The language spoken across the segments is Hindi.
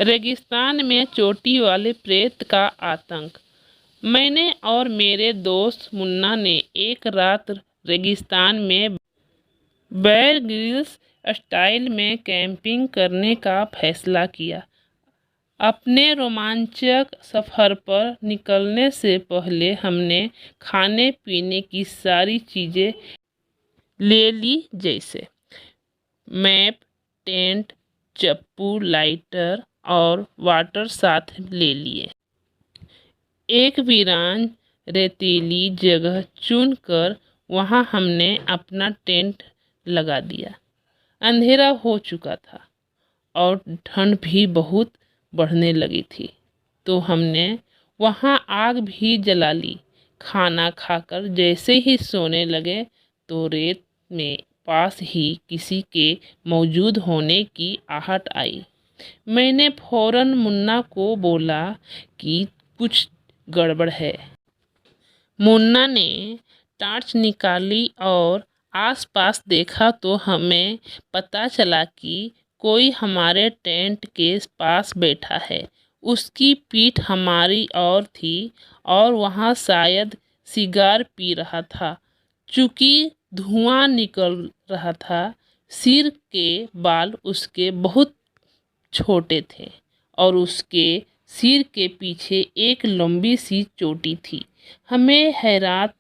रेगिस्तान में चोटी वाले प्रेत का आतंक। मैंने और मेरे दोस्त मुन्ना ने एक रात रेगिस्तान में बेयर ग्रिल्स स्टाइल में कैंपिंग करने का फैसला किया। अपने रोमांचक सफ़र पर निकलने से पहले हमने खाने पीने की सारी चीज़ें ले ली, जैसे मैप, टेंट, चप्पू, लाइटर और वाटर साथ ले लिए। एक वीरान रेतीली जगह चुनकर वहां हमने अपना टेंट लगा दिया। अंधेरा हो चुका था और ठंड भी बहुत बढ़ने लगी थी, तो हमने वहां आग भी जला ली। खाना खाकर जैसे ही सोने लगे तो रेत में पास ही किसी के मौजूद होने की आहट आई। मैंने फौरन मुन्ना को बोला कि कुछ गड़बड़ है। मुन्ना ने टॉर्च निकाली और आसपास देखा तो हमें पता चला कि कोई हमारे टेंट के पास बैठा है। उसकी पीठ हमारी ओर थी और वहाँ शायद सिगार पी रहा था। चूंकि धुआं निकल रहा था, सिर के बाल उसके बहुत छोटे थे और उसके सिर के पीछे एक लंबी सी चोटी थी। हमें हैरात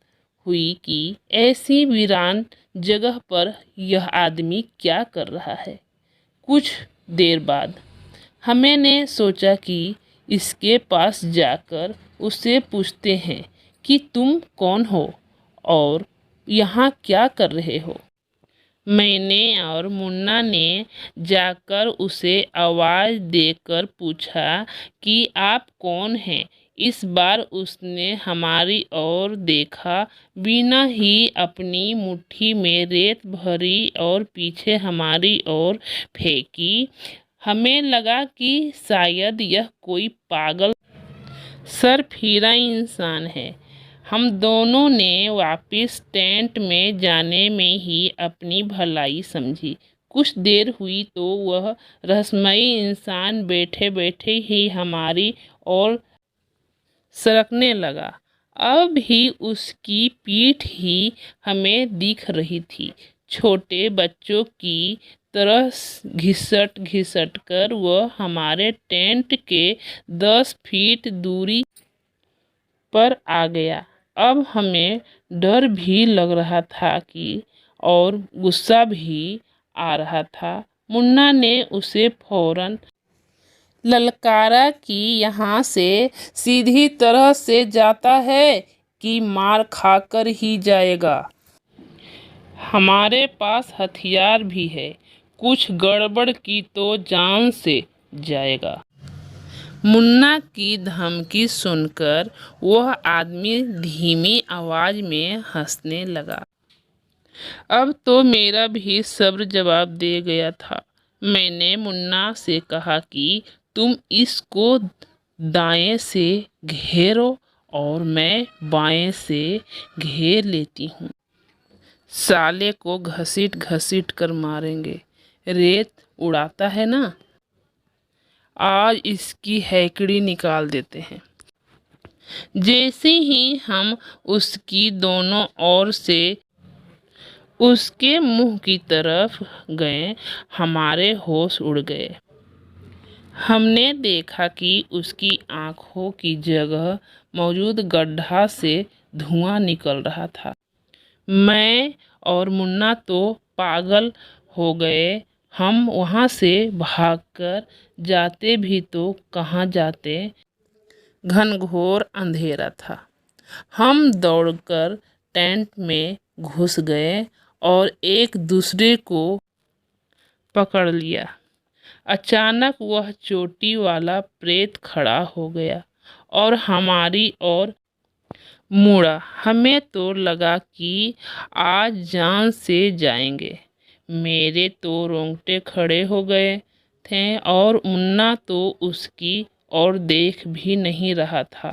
हुई कि ऐसी वीरान जगह पर यह आदमी क्या कर रहा है। कुछ देर बाद हमने सोचा कि इसके पास जाकर उससे पूछते हैं कि तुम कौन हो और यहाँ क्या कर रहे हो। मैंने और मुन्ना ने जाकर उसे आवाज़ देकर पूछा कि आप कौन हैं। इस बार उसने हमारी ओर देखा, बिना ही अपनी मुट्ठी में रेत भरी और पीछे हमारी ओर फेंकी। हमें लगा कि शायद यह कोई पागल सरफिरा इंसान है। हम दोनों ने वापस टेंट में जाने में ही अपनी भलाई समझी। कुछ देर हुई तो वह रहस्यमयी इंसान बैठे बैठे ही हमारी ओर सरकने लगा। अब भी उसकी पीठ ही हमें दिख रही थी। छोटे बच्चों की तरह घिसट घिसट कर वह हमारे टेंट के 10 फीट दूरी पर आ गया। अब हमें डर भी लग रहा था कि और गुस्सा भी आ रहा था। मुन्ना ने उसे फौरन ललकारा कि यहाँ से सीधी तरह से जाता है कि मार खाकर ही जाएगा। हमारे पास हथियार भी है, कुछ गड़बड़ की तो जान से जाएगा। मुन्ना की धमकी सुनकर वह आदमी धीमी आवाज में हंसने लगा। अब तो मेरा भी सब्र जवाब दे गया था। मैंने मुन्ना से कहा कि तुम इसको दाएं से घेरो और मैं बाएं से घेर लेती हूँ। साले को घसीट घसीट कर मारेंगे। रेत उड़ाता है ना, आज इसकी हैकड़ी निकाल देते हैं। जैसे ही हम उसकी दोनों ओर से उसके मुंह की तरफ गए, हमारे होश उड़ गए। हमने देखा कि उसकी आंखों की जगह मौजूद गड्ढा से धुआं निकल रहा था। मैं और मुन्ना तो पागल हो गए। हम वहाँ से भागकर जाते भी तो कहाँ जाते, घनघोर अंधेरा था। हम दौड़कर टेंट में घुस गए और एक दूसरे को पकड़ लिया। अचानक वह चोटी वाला प्रेत खड़ा हो गया और हमारी ओर मुड़ा। हमें तो लगा कि आज जान से जाएंगे। मेरे तो रोंगटे खड़े हो गए थे और मुन्ना तो उसकी ओर देख भी नहीं रहा था।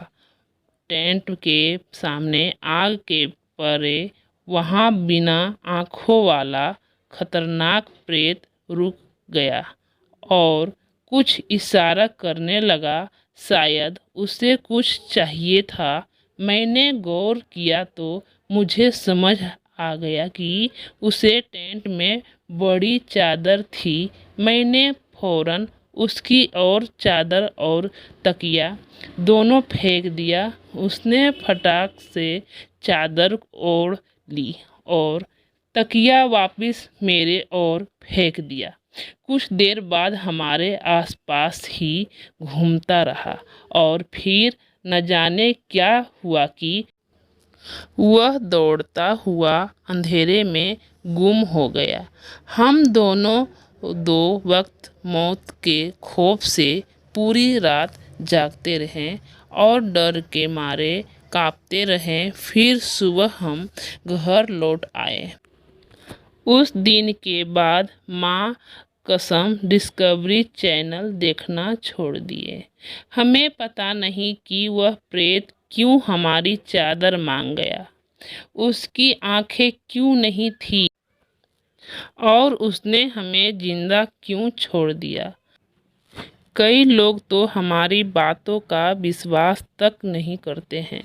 टेंट के सामने आग के परे वहाँ बिना आँखों वाला खतरनाक प्रेत रुक गया और कुछ इशारा करने लगा। शायद उसे कुछ चाहिए था। मैंने गौर किया तो मुझे समझ आ गया कि उसे टेंट में बड़ी चादर थी। मैंने फौरन उसकी और चादर और तकिया दोनों फेंक दिया। उसने फटाक से चादर ओढ़ ली और तकिया वापस मेरे ओर फेंक दिया। कुछ देर बाद हमारे आसपास ही घूमता रहा और फिर न जाने क्या हुआ कि वह दौड़ता हुआ अंधेरे में गुम हो गया। हम दोनों दो वक्त मौत के खौफ से पूरी रात जागते रहे और डर के मारे कांपते रहे। फिर सुबह हम घर लौट आए। उस दिन के बाद माँ कसम डिस्कवरी चैनल देखना छोड़ दिए। हमें पता नहीं कि वह प्रेत क्यों हमारी चादर मांग गया, उसकी आंखें क्यों नहीं थी और उसने हमें जिंदा क्यों छोड़ दिया। कई लोग तो हमारी बातों का विश्वास तक नहीं करते हैं,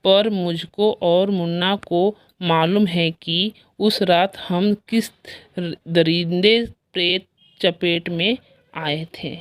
पर मुझको और मुन्ना को मालूम है कि उस रात हम किस दरिंदे प्रेत चपेट में आए थे।